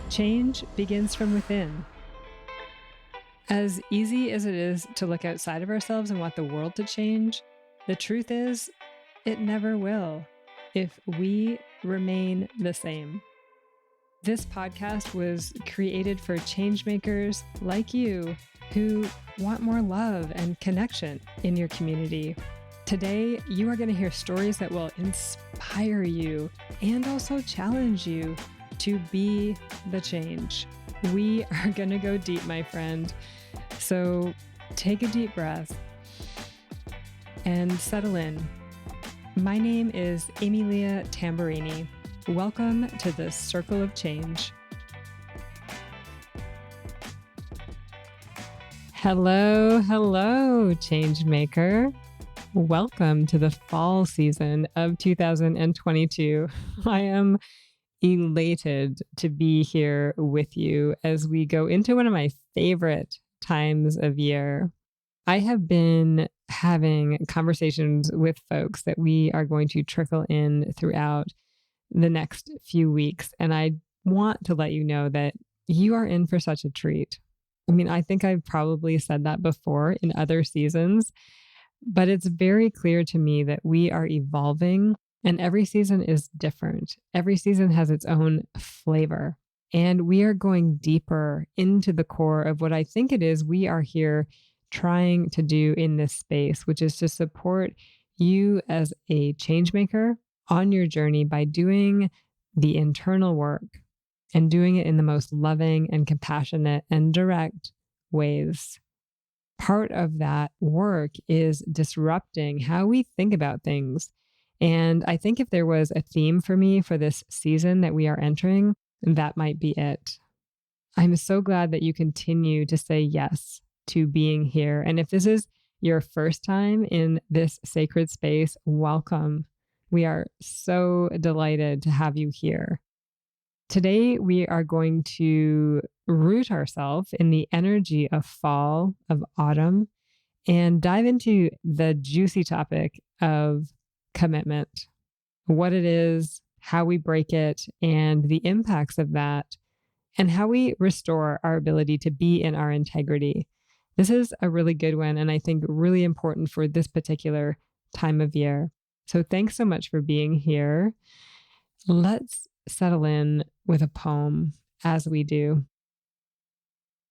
Change begins from within. As easy as it is to look outside of ourselves and want the world to change, the truth is, it never will if we remain the same. This podcast was created for changemakers like you who want more love and connection in your community. Today, you are going to hear stories that will inspire you and also challenge you to be the change. We are going to go deep, my friend. So take a deep breath and settle in. My name is Emilia Tamburini. Welcome to the Circle of Change. Hello, change maker. Welcome to the fall season of 2022. I am elated to be here with you as we go into one of my favorite times of year. I have been having conversations with folks that we are going to trickle in throughout the next few weeks. And I want to let you know that you are in for such a treat. I mean, I think I've probably said that before in other seasons, but it's very clear to me that we are evolving and every season is different. Every season has its own flavor. And we are going deeper into the core of what I think it is we are here trying to do in this space, which is to support you as a change maker on your journey by doing the internal work and doing it in the most loving and compassionate and direct ways. Part of that work is disrupting how we think about things. And I think if there was a theme for me for this season that we are entering, that might be it. I'm so glad that you continue to say yes to being here. And if this is your first time in this sacred space, welcome. We are so delighted to have you here. Today, we are going to root ourselves in the energy of fall, of autumn, and dive into the juicy topic of commitment, what it is, how we break it, and the impacts of that, and how we restore our ability to be in our integrity. This is a really good one, and I think really important for this particular time of year. So thanks so much for being here. Let's settle in with a poem as we do.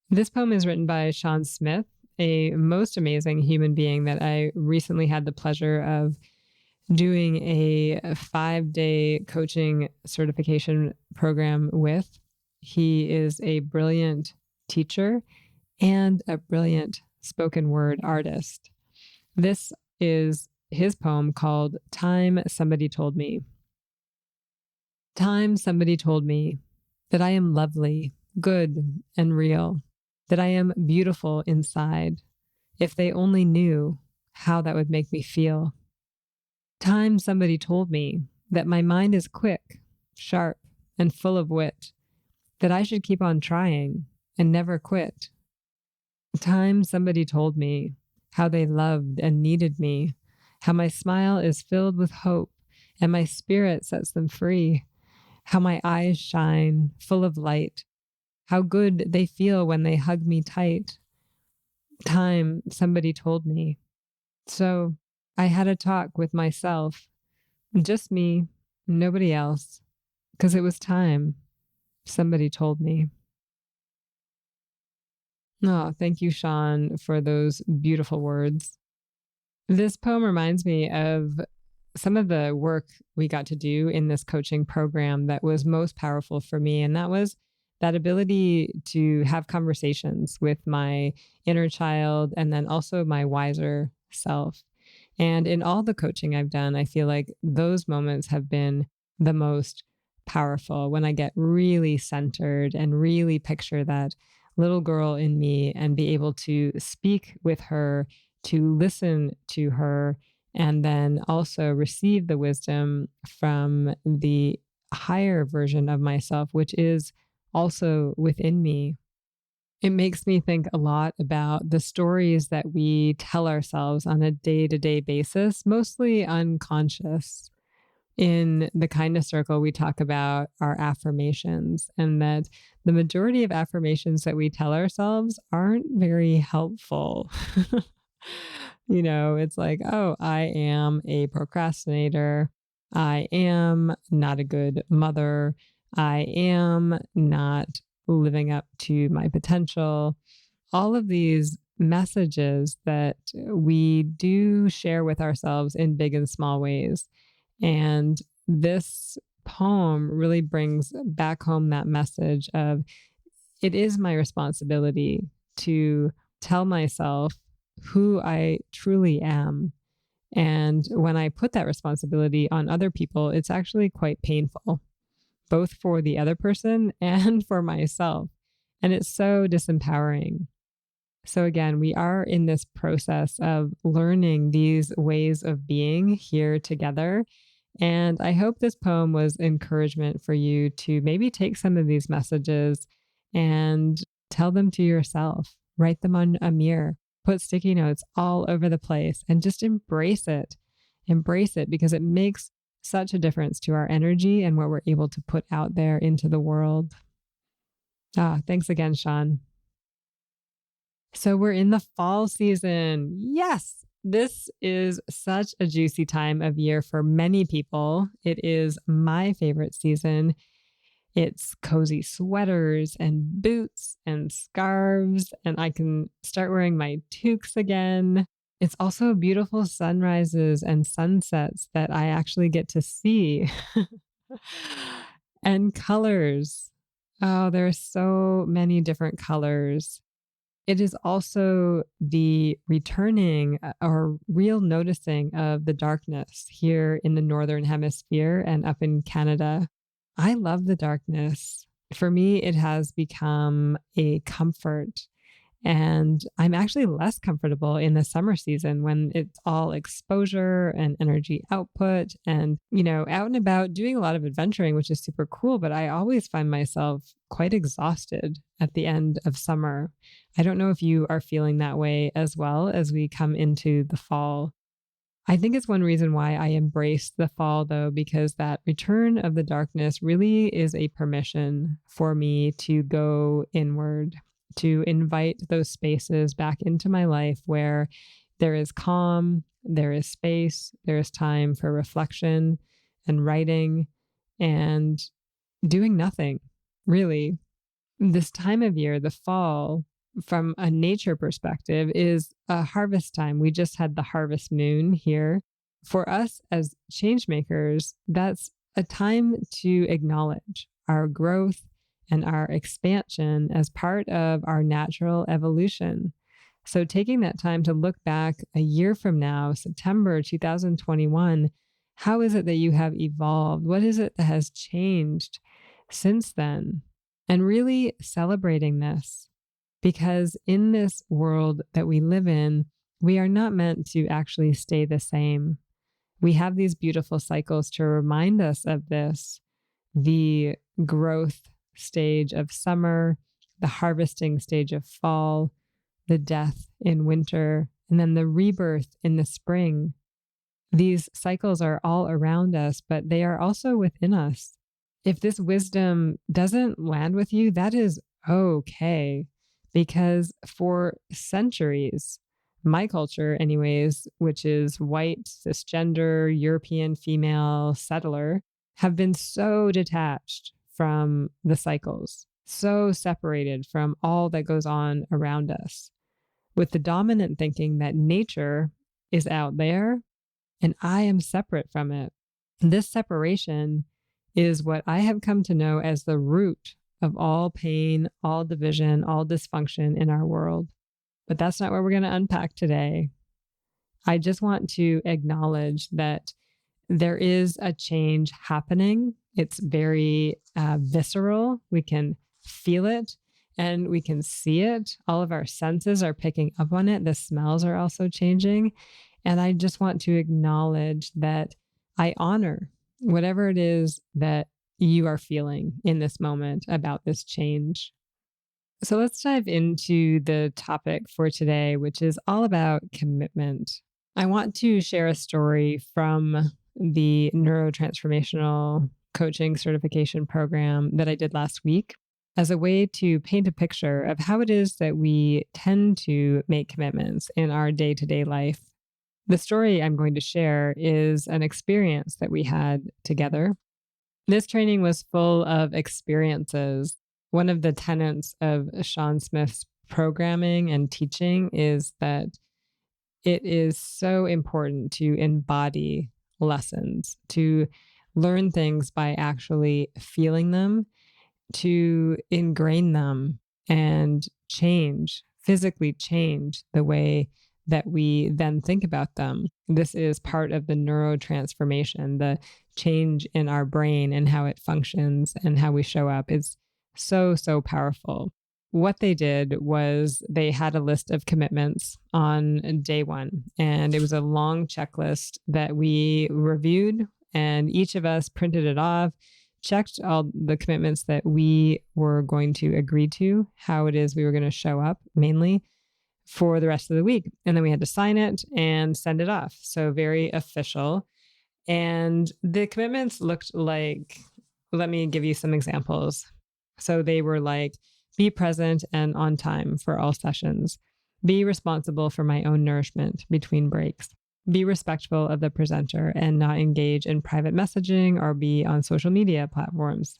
This poem is written by Sean Smith, a most amazing human being that I recently had the pleasure of doing a 5-day coaching certification program with. He is a brilliant teacher and a brilliant spoken word artist. This is his poem called Time Somebody Told Me. Time somebody told me that I am lovely, good, and real, that I am beautiful inside. If they only knew how that would make me feel. Time somebody told me that my mind is quick, sharp, and full of wit, that I should keep on trying and never quit. Time somebody told me how they loved and needed me, how my smile is filled with hope and my spirit sets them free, how my eyes shine full of light, how good they feel when they hug me tight. Time somebody told me. So I had a talk with myself, just me, nobody else, because it was time somebody told me. Oh, thank you, Sean, for those beautiful words. This poem reminds me of some of the work we got to do in this coaching program that was most powerful for me. And that was that ability to have conversations with my inner child and then also my wiser self. And in all the coaching I've done, I feel like those moments have been the most powerful when I get really centered and really picture that little girl in me and be able to speak with her, to listen to her, and then also receive the wisdom from the higher version of myself, which is also within me. It makes me think a lot about the stories that we tell ourselves on a day-to-day basis, mostly unconscious. In the kindness circle, we talk about our affirmations and that the majority of affirmations that we tell ourselves aren't very helpful. It's like, oh, I am a procrastinator. I am not a good mother. I am not living up to my potential. All of these messages that we do share with ourselves in big and small ways. And this poem really brings back home that message of it is my responsibility to tell myself who I truly am. And when I put that responsibility on other people, it's actually quite painful, both for the other person and for myself. And it's so disempowering. So, again, we are in this process of learning these ways of being here together. And I hope this poem was encouragement for you to maybe take some of these messages and tell them to yourself, write them on a mirror, put sticky notes all over the place, and just embrace it. Embrace it because it makes such a difference to our energy and what we're able to put out there into the world. Thanks again, Sean. So we're in the fall season. Yes, this is such a juicy time of year for many people. It is my favorite season. It's cozy sweaters and boots and scarves, and I can start wearing my toques again. It's also beautiful sunrises and sunsets that I actually get to see. And colors. Oh, there are so many different colors. It is also the returning or real noticing of the darkness here in the Northern Hemisphere and up in Canada. I love the darkness. For me, it has become a comfort. And I'm actually less comfortable in the summer season when it's all exposure and energy output and, out and about doing a lot of adventuring, which is super cool. But I always find myself quite exhausted at the end of summer. I don't know if you are feeling that way as well as we come into the fall. I think it's one reason why I embrace the fall, though, because that return of the darkness really is a permission for me to go inward, to invite those spaces back into my life where there is calm, there is space, there is time for reflection and writing and doing nothing, really. This time of year, the fall, from a nature perspective, is a harvest time. We just had the harvest moon here. For us as change makers, that's a time to acknowledge our growth and our expansion as part of our natural evolution. So, taking that time to look back a year from now, September 2021, how is it that you have evolved? What is it that has changed since then? And really celebrating this, because in this world that we live in, we are not meant to actually stay the same. We have these beautiful cycles to remind us of this: the growth stage of summer, the harvesting stage of fall, the death in winter, and then the rebirth in the spring. These cycles are all around us, but they are also within us. If this wisdom doesn't land with you, that is okay. Because for centuries, my culture, anyways, which is white, cisgender, European female, settler, have been so detached from the cycles, so separated from all that goes on around us, with the dominant thinking that nature is out there and I am separate from it. This separation is what I have come to know as the root of all pain, all division, all dysfunction in our world. But that's not what we're going to unpack today. I just want to acknowledge that there is a change happening. It's very visceral. We can feel it and we can see it. All of our senses are picking up on it. The smells are also changing. And I just want to acknowledge that I honor whatever it is that you are feeling in this moment about this change. So let's dive into the topic for today, which is all about commitment. I want to share a story from the neuro-transformational coaching certification program that I did last week as a way to paint a picture of how it is that we tend to make commitments in our day-to-day life. The story I'm going to share is an experience that we had together. This training was full of experiences. One of the tenets of Sean Smith's programming and teaching is that it is so important to embody lessons, to learn things by actually feeling them, to ingrain them and physically change the way that we then think about them. This is part of the neurotransformation, the change in our brain and how it functions and how we show up. It's so, so powerful. What they did was they had a list of commitments on day one, and it was a long checklist that we reviewed, and each of us printed it off, checked all the commitments that we were going to agree to, how it is we were going to show up mainly for the rest of the week. And then we had to sign it and send it off. So very official. And the commitments looked like, let me give you some examples. So they were like, be present and on time for all sessions. Be responsible for my own nourishment between breaks. Be respectful of the presenter and not engage in private messaging or be on social media platforms.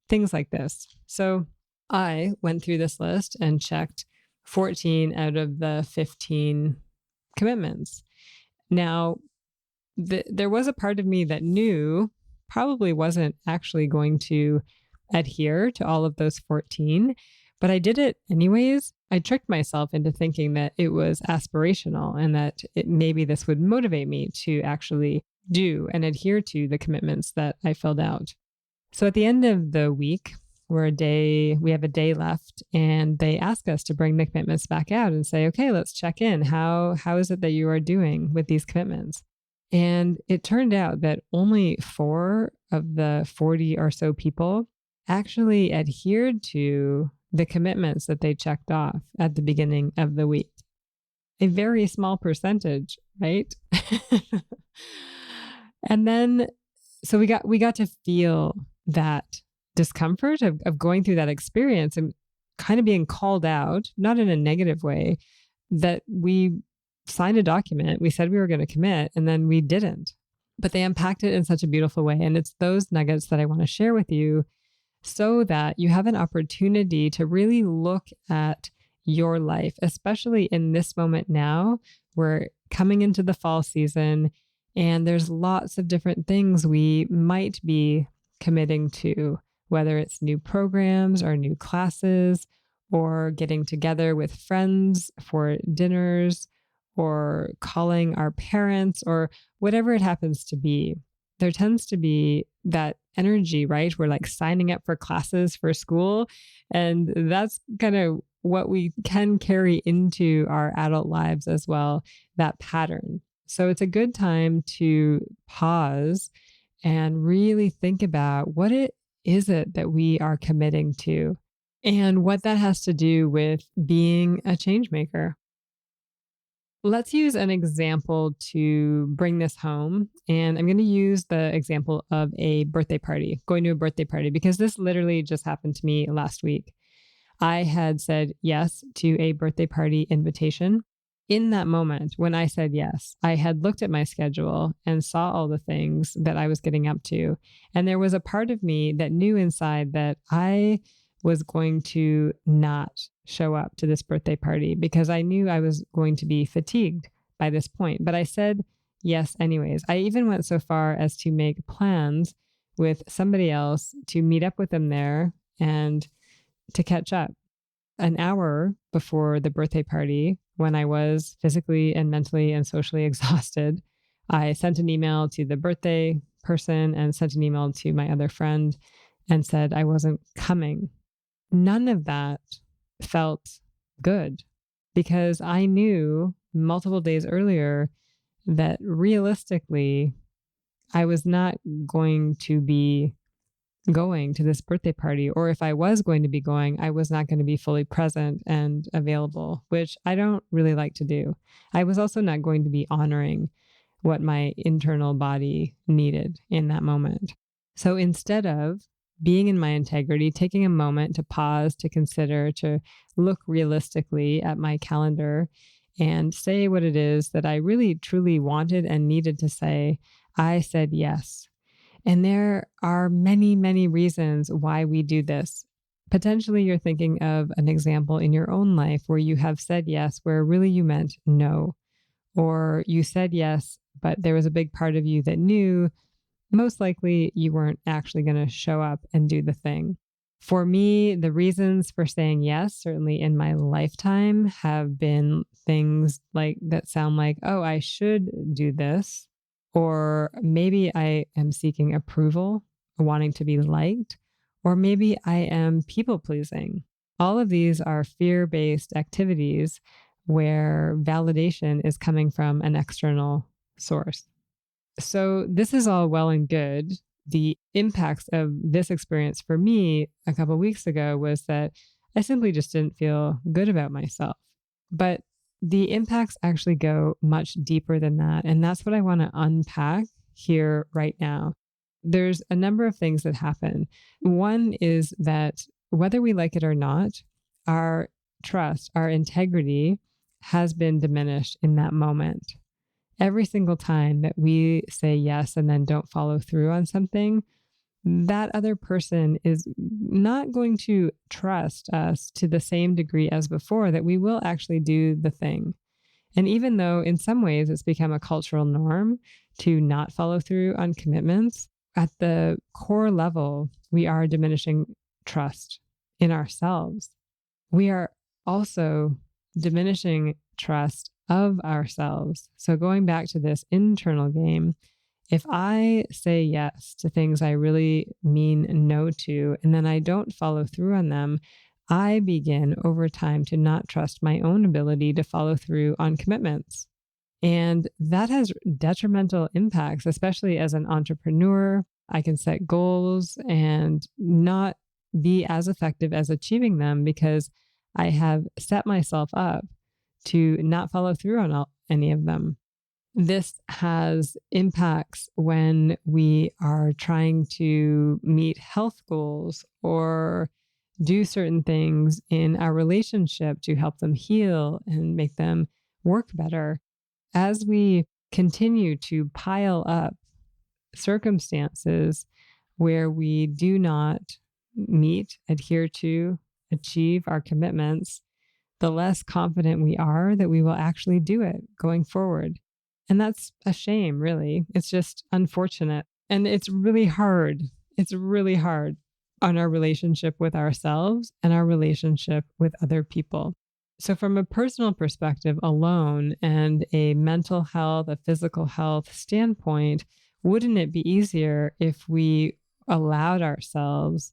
Things like this. So I went through this list and checked 14 out of the 15 commitments. Now, there was a part of me that knew probably wasn't actually going to adhere to all of those 14, but I did it anyways. I tricked myself into thinking that it was aspirational and that maybe this would motivate me to actually do and adhere to the commitments that I filled out. So at the end of the week, we have a day left, and they ask us to bring the commitments back out and say, okay, let's check in. How is it that you are doing with these commitments? And it turned out that only 4 of the 40 or so people actually adhered to the commitments that they checked off at the beginning of the week. A very small percentage, right? And then, so we got to feel that discomfort of going through that experience and kind of being called out, not in a negative way, that we signed a document, we said we were going to commit, and then we didn't. But they unpacked it in such a beautiful way. And it's those nuggets that I want to share with you so that you have an opportunity to really look at your life, especially in this moment now. We're coming into the fall season, and there's lots of different things we might be committing to, whether it's new programs or new classes or getting together with friends for dinners or calling our parents or whatever it happens to be. There tends to be that energy, right? We're like signing up for classes for school. And that's kind of what we can carry into our adult lives as well, that pattern. So it's a good time to pause and really think about what it is that we are committing to and what that has to do with being a change maker. Let's use an example to bring this home. And I'm going to use the example of a birthday party, going to a birthday party, because this literally just happened to me last week. I had said yes to a birthday party invitation. In that moment, when I said yes, I had looked at my schedule and saw all the things that I was getting up to. And there was a part of me that knew inside that I was going to not show up to this birthday party because I knew I was going to be fatigued by this point. But I said yes anyways. I even went so far as to make plans with somebody else to meet up with them there and to catch up. An hour before the birthday party, when I was physically and mentally and socially exhausted, I sent an email to the birthday person and sent an email to my other friend and said I wasn't coming. None of that felt good because I knew multiple days earlier that realistically, I was not going to be going to this birthday party, or if I was going to be going, I was not going to be fully present and available, which I don't really like to do. I was also not going to be honoring what my internal body needed in that moment. So instead of being in my integrity, taking a moment to pause, to consider, to look realistically at my calendar and say what it is that I really truly wanted and needed to say, I said yes. And there are many, many reasons why we do this. Potentially, you're thinking of an example in your own life where you have said yes, where really you meant no, or you said yes, but there was a big part of you that knew most likely you weren't actually going to show up and do the thing. For me, the reasons for saying yes, certainly in my lifetime, have been things like that sound like, oh, I should do this, or maybe I am seeking approval, wanting to be liked, or maybe I am people pleasing. All of these are fear based activities where validation is coming from an external source. So, this is all well and good. The impacts of this experience for me a couple of weeks ago was that I simply just didn't feel good about myself. But the impacts actually go much deeper than that. And that's what I want to unpack here right now. There's a number of things that happen. One is that whether we like it or not, our trust, our integrity has been diminished in that moment. Every single time that we say yes and then don't follow through on something, that other person is not going to trust us to the same degree as before that we will actually do the thing. And even though in some ways it's become a cultural norm to not follow through on commitments, at the core level, we are diminishing trust in ourselves. We are also diminishing trust of ourselves. So going back to this internal game, if I say yes to things I really mean no to, and then I don't follow through on them, I begin over time to not trust my own ability to follow through on commitments. And that has detrimental impacts, especially as an entrepreneur. I can set goals and not be as effective as achieving them because I have set myself up to not follow through on any of them. This has impacts when we are trying to meet health goals or do certain things in our relationship to help them heal and make them work better. As we continue to pile up circumstances where we do not meet, adhere to, achieve our commitments, the less confident we are that we will actually do it going forward. And that's a shame, really. It's just unfortunate. And it's really hard. It's really hard on our relationship with ourselves and our relationship with other people. So, from a personal perspective alone and a mental health, a physical health standpoint, wouldn't it be easier if we allowed ourselves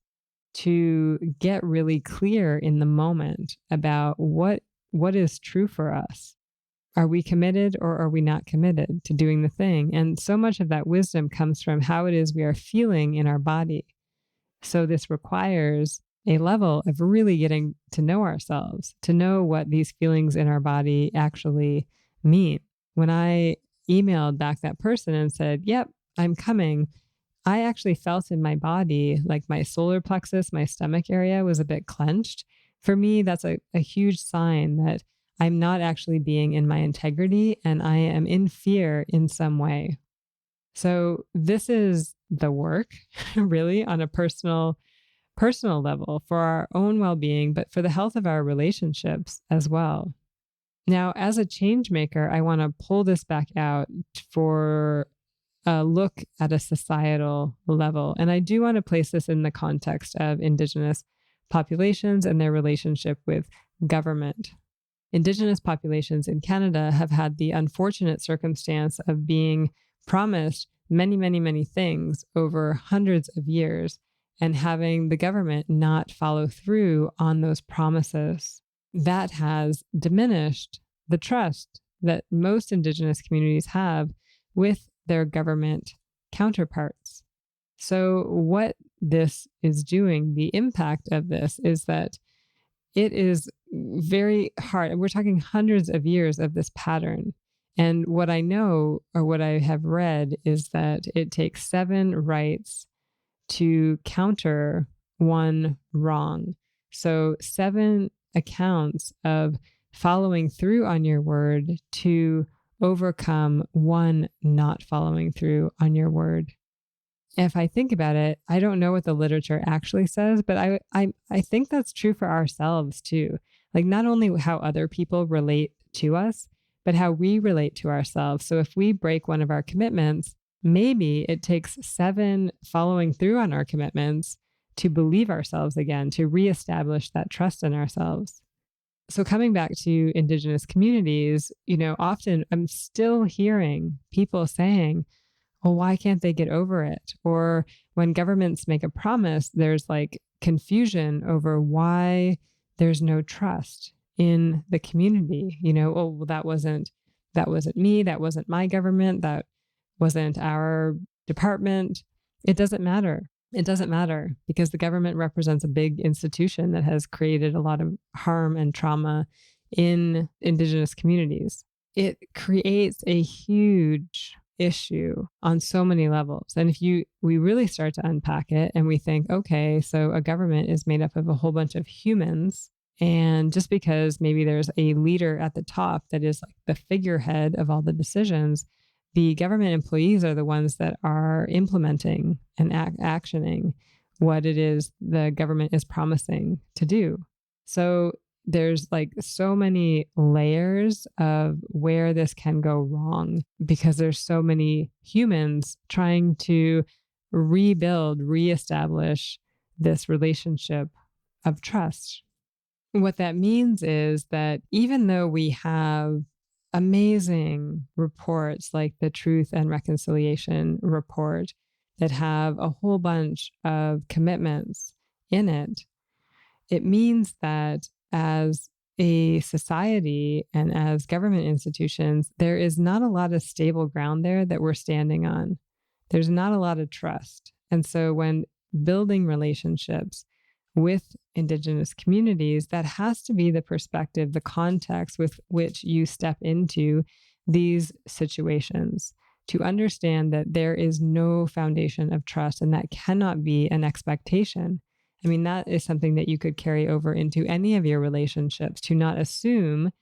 to get really clear in the moment about what is true for us? Are we committed or are we not committed to doing the thing? And so much of that wisdom comes from how it is we are feeling in our body. So this requires a level of really getting to know ourselves, to know what these feelings in our body actually mean. When I emailed back that person and said, yep, I'm coming, I actually felt in my body like my solar plexus, my stomach area was a bit clenched. For me, that's a huge sign that I'm not actually being in my integrity and I am in fear in some way. So this is the work really on a personal level for our own well-being, but for the health of our relationships as well. Now, as a change maker, I want to pull this back out for a look at a societal level. And I do want to place this in the context of Indigenous populations and their relationship with government. Indigenous populations in Canada have had the unfortunate circumstance of being promised many, many, many things over hundreds of years and having the government not follow through on those promises. That has diminished the trust that most Indigenous communities have with their government counterparts. So what this is doing, the impact of this is that it is very hard. And we're talking hundreds of years of this pattern. And what I know or what I have read is that it takes 7 rights to counter one wrong. So 7 accounts of following through on your word to overcome one not following through on your word. If I think about it, I don't know what the literature actually says, but I think that's true for ourselves too. Like not only how other people relate to us, but how we relate to ourselves. So if we break one of our commitments, maybe it takes 7 following through on our commitments to believe ourselves again, to reestablish that trust in ourselves. So coming back to Indigenous communities, often I'm still hearing people saying, well, why can't they get over it? Or when governments make a promise, there's like confusion over why there's no trust in the community. Oh, well, that wasn't me, that wasn't my government, that wasn't our department. It doesn't matter. It doesn't matter because the government represents a big institution that has created a lot of harm and trauma in Indigenous communities. It creates a huge issue on so many levels. And if we really start to unpack it and we think, okay, so a government is made up of a whole bunch of humans. And just because maybe there's a leader at the top that is like the figurehead of all the decisions, the government employees are the ones that are implementing and actioning what it is the government is promising to do. So there's like so many layers of where this can go wrong because there's so many humans trying to reestablish this relationship of trust. What that means is that even though we have amazing reports like the Truth and Reconciliation report that have a whole bunch of commitments in it, it means that as a society and as government institutions, there is not a lot of stable ground there that we're standing on. There's not a lot of trust. And so when building relationships with Indigenous communities, that has to be the perspective, the context with which you step into these situations to understand that there is no foundation of trust and that cannot be an expectation. I mean, that is something that you could carry over into any of your relationships, to not assume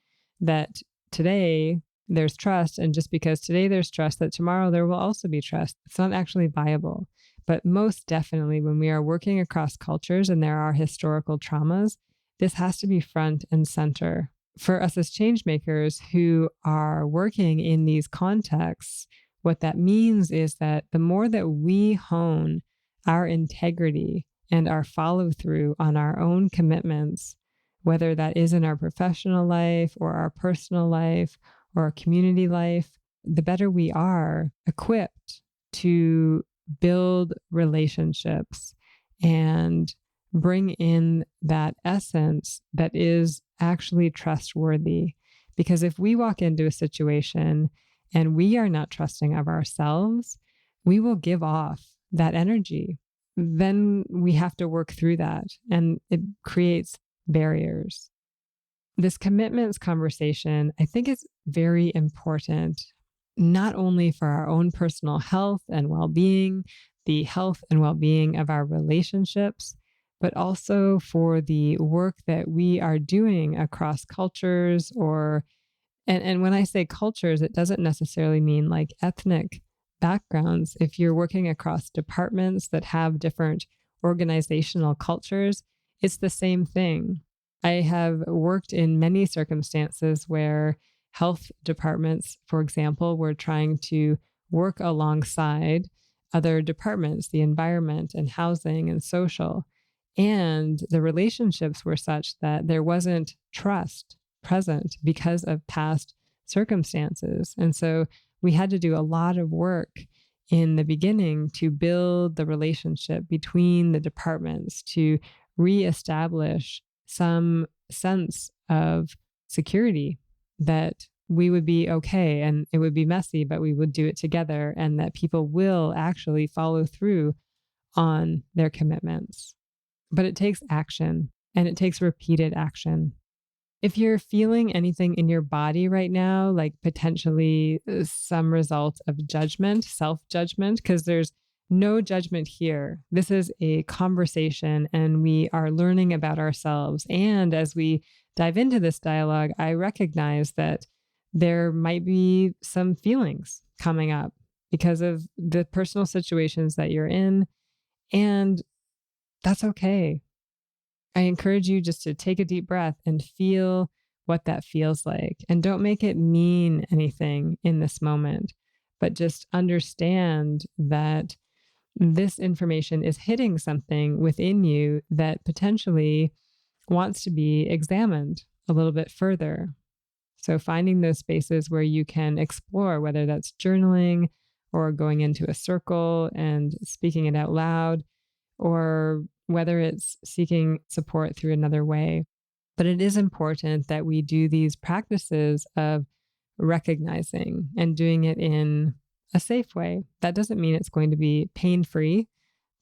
that today there's trust, and just because today there's trust, that tomorrow there will also be trust. It's not actually viable. But most definitely, when we are working across cultures and there are historical traumas, this has to be front and center. For us as change makers who are working in these contexts, what that means is that the more that we hone our integrity and our follow through on our own commitments, whether that is in our professional life or our personal life or our community life, the better we are equipped to build relationships and bring in that essence that is actually trustworthy. Because if we walk into a situation and we are not trusting of ourselves, we will give off that energy. Then we have to work through that, and it creates barriers. This commitments conversation, I think, is very important, not only for our own personal health and well-being, the health and well-being of our relationships, but also for the work that we are doing across cultures and when I say cultures, it doesn't necessarily mean like ethnic backgrounds. If you're working across departments that have different organizational cultures, it's the same thing. I have worked in many circumstances where health departments, for example, were trying to work alongside other departments, the environment and housing and social. And the relationships were such that there wasn't trust present because of past circumstances. And so we had to do a lot of work in the beginning to build the relationship between the departments, to reestablish some sense of security that we would be okay and it would be messy, but we would do it together, and that people will actually follow through on their commitments. But it takes action, and it takes repeated action. If you're feeling anything in your body right now, like potentially some result of judgment, self judgment, because there's no judgment here. This is a conversation and we are learning about ourselves. And as we dive into this dialogue, I recognize that there might be some feelings coming up because of the personal situations that you're in. And that's okay. I encourage you just to take a deep breath and feel what that feels like. And don't make it mean anything in this moment, but just understand that this information is hitting something within you that potentially wants to be examined a little bit further. So, finding those spaces where you can explore, whether that's journaling or going into a circle and speaking it out loud, or whether it's seeking support through another way. But it is important that we do these practices of recognizing and doing it in a safe way. That doesn't mean it's going to be pain free,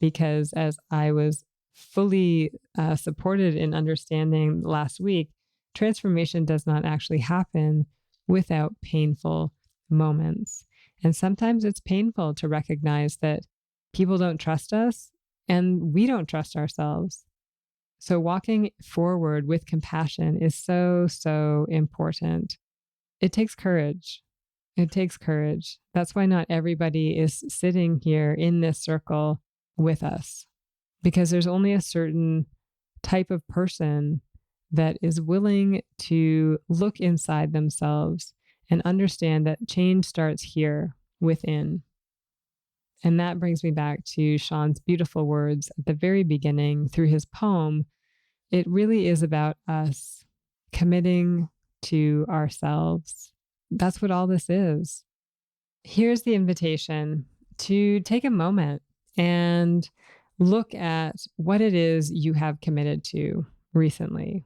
because as I was fully supported in understanding last week, transformation does not actually happen without painful moments. And sometimes it's painful to recognize that people don't trust us and we don't trust ourselves. So walking forward with compassion is so, so important. It takes courage. It takes courage. That's why not everybody is sitting here in this circle with us, because there's only a certain type of person that is willing to look inside themselves and understand that change starts here within. And that brings me back to Sean's beautiful words at the very beginning through his poem. It really is about us committing to ourselves. That's what all this is. Here's the invitation to take a moment and look at what it is you have committed to recently.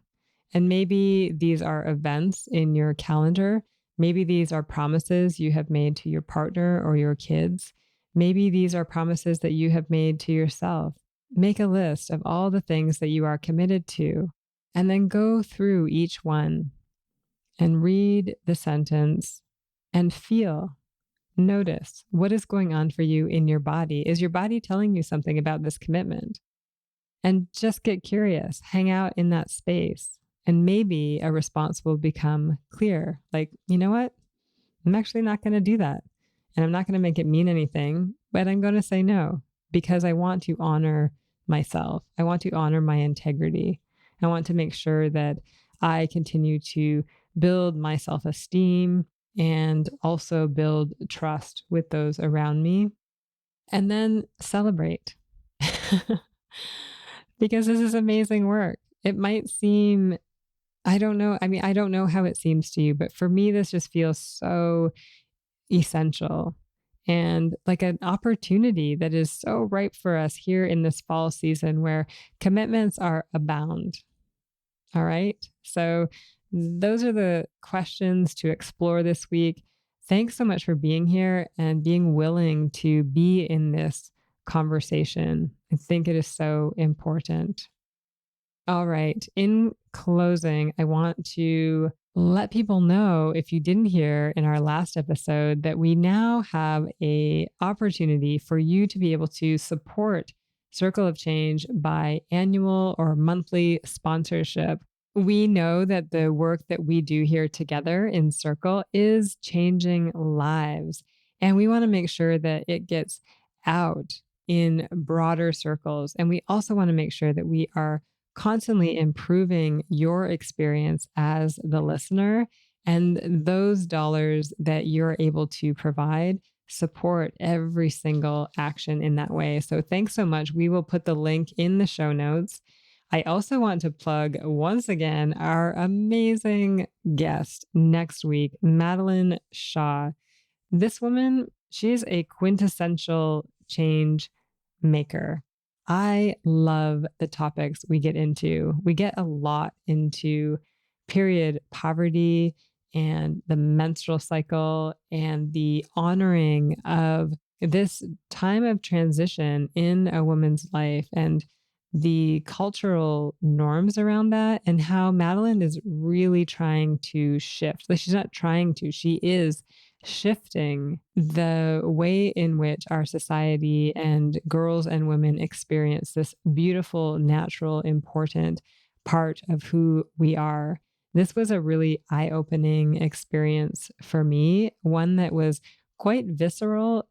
And maybe these are events in your calendar. Maybe these are promises you have made to your partner or your kids. Maybe these are promises that you have made to yourself. Make a list of all the things that you are committed to, and then go through each one and read the sentence and feel, notice what is going on for you in your body. Is your body telling you something about this commitment? And just get curious, hang out in that space, and maybe a response will become clear. Like, you know what? I'm actually not going to do that. And I'm not going to make it mean anything, but I'm going to say no because I want to honor myself. I want to honor my integrity. I want to make sure that I continue to build my self-esteem and also build trust with those around me. And then celebrate. Because this is amazing work. It might seem, I don't know. I mean, I don't know how it seems to you, but for me, this just feels so essential and like an opportunity that is so ripe for us here in this fall season where commitments are abound. All right. So those are the questions to explore this week. Thanks so much for being here and being willing to be in this conversation. I think it is so important. All right. In closing, I want to let people know, if you didn't hear in our last episode, that we now have an opportunity for you to be able to support Circle of Change by annual or monthly sponsorship. We know that the work that we do here together in Circle is changing lives, and we want to make sure that it gets out in broader circles. And we also want to make sure that we are constantly improving your experience as the listener, and those dollars that you're able to provide support every single action in that way. So thanks so much. We will put the link in the show notes. I also want to plug once again our amazing guest next week, Madeline Shaw. This woman, she's a quintessential change maker. I love the topics we get into. We get a lot into period poverty and the menstrual cycle and the honoring of this time of transition in a woman's life and the cultural norms around that and how Madeline is really trying to shift. Like she's not trying to, she is shifting the way in which our society and girls and women experience this beautiful, natural, important part of who we are. This was a really eye-opening experience for me, one that was quite visceral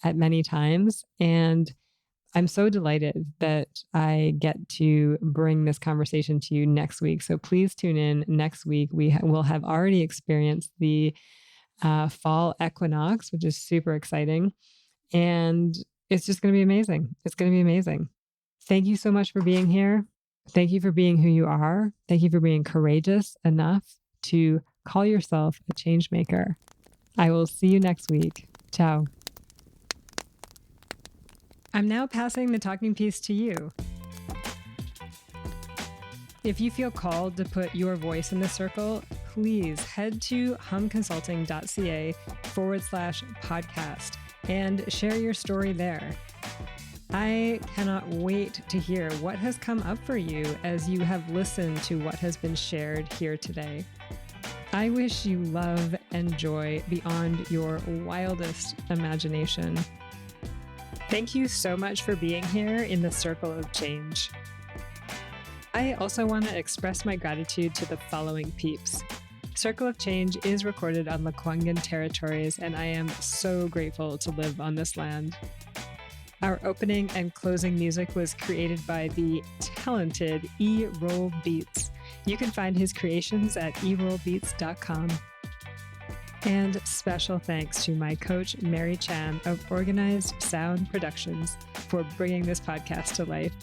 at many times. And I'm so delighted that I get to bring this conversation to you next week. So please tune in next week. We will have already experienced the fall equinox, which is super exciting. And it's just going to be amazing. It's going to be amazing. Thank you so much for being here. Thank you for being who you are. Thank you for being courageous enough to call yourself a change maker. I will see you next week. Ciao. I'm now passing the talking piece to you. If you feel called to put your voice in the circle, please head to humconsulting.ca/podcast and share your story there. I cannot wait to hear what has come up for you as you have listened to what has been shared here today. I wish you love and joy beyond your wildest imagination. Thank you so much for being here in the Circle of Change. I also want to express my gratitude to the following peeps. Circle of Change is recorded on the ʷəŋən territories, and I am so grateful to live on this land. Our opening and closing music was created by the talented E-Roll Beats. You can find his creations at erollbeats.com. And special thanks to my coach, Mary Chan of Organized Sound Productions, for bringing this podcast to life.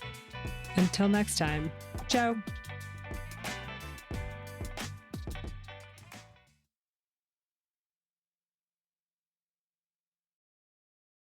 Until next time, ciao.